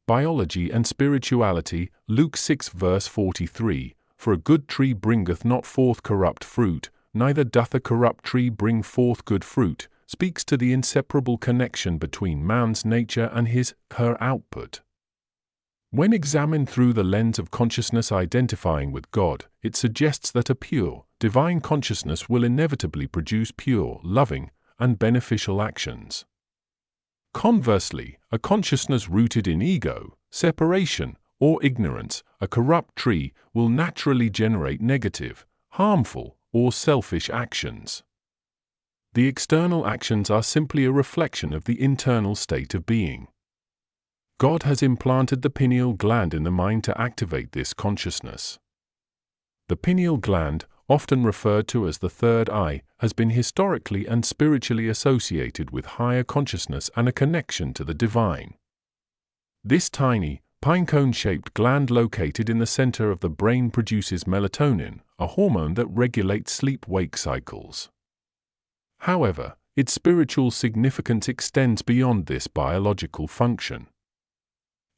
biology and spirituality, Luke 6 verse 43, For a good tree bringeth not forth corrupt fruit, neither doth a corrupt tree bring forth good fruit, speaks to the inseparable connection between man's nature and her output. When examined through the lens of consciousness identifying with God, it suggests that a pure, divine consciousness will inevitably produce pure, loving, and beneficial actions. Conversely, a consciousness rooted in ego, separation, or ignorance, a corrupt tree, will naturally generate negative, harmful, or selfish actions. The external actions are simply a reflection of the internal state of being. God has implanted the pineal gland in the mind to activate this consciousness. The pineal gland, often referred to as the third eye, has been historically and spiritually associated with higher consciousness and a connection to the divine. This tiny, pinecone-shaped gland located in the center of the brain produces melatonin, a hormone that regulates sleep-wake cycles. However, its spiritual significance extends beyond this biological function.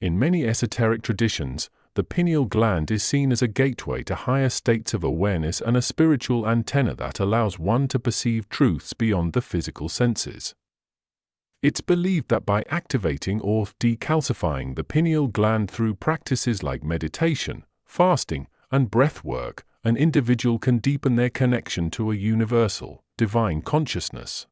In many esoteric traditions, the pineal gland is seen as a gateway to higher states of awareness and a spiritual antenna that allows one to perceive truths beyond the physical senses. It's believed that by activating or decalcifying the pineal gland through practices like meditation, fasting, and breath work, an individual can deepen their connection to a universal, divine consciousness.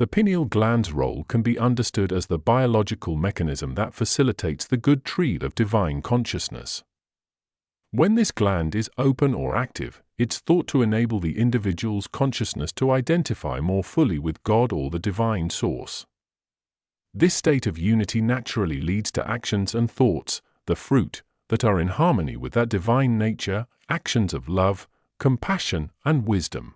The pineal gland's role can be understood as the biological mechanism that facilitates the good tree of divine consciousness. When this gland is open or active, it's thought to enable the individual's consciousness to identify more fully with God or the divine source. This state of unity naturally leads to actions and thoughts, the fruit, that are in harmony with that divine nature, actions of love, compassion, and wisdom.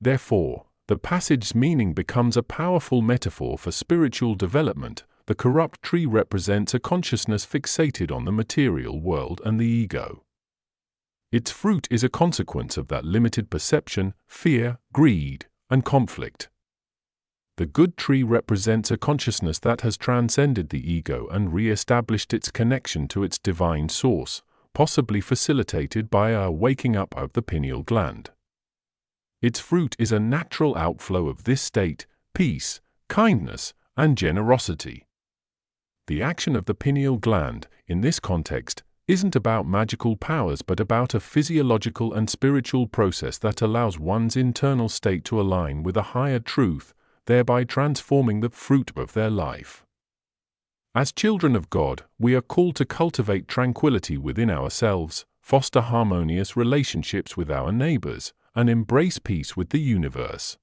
Therefore, the passage's meaning becomes a powerful metaphor for spiritual development. The corrupt tree represents a consciousness fixated on the material world and the ego. Its fruit is a consequence of that limited perception, fear, greed, and conflict. The good tree represents a consciousness that has transcended the ego and re-established its connection to its divine source, possibly facilitated by a waking up of the pineal gland. Its fruit is a natural outflow of this state, peace, kindness, and generosity. The action of the pineal gland, in this context, isn't about magical powers but about a physiological and spiritual process that allows one's internal state to align with a higher truth, thereby transforming the fruit of their life. As children of God, we are called to cultivate tranquility within ourselves, foster harmonious relationships with our neighbors, and embrace peace with the universe.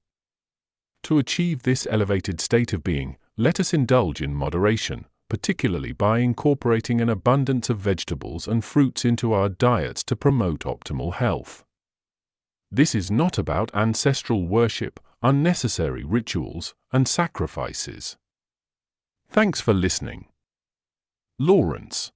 To achieve this elevated state of being, let us indulge in moderation, particularly by incorporating an abundance of vegetables and fruits into our diets to promote optimal health. This is not about ancestral worship, unnecessary rituals, and sacrifices. Thanks for listening. Lawrence.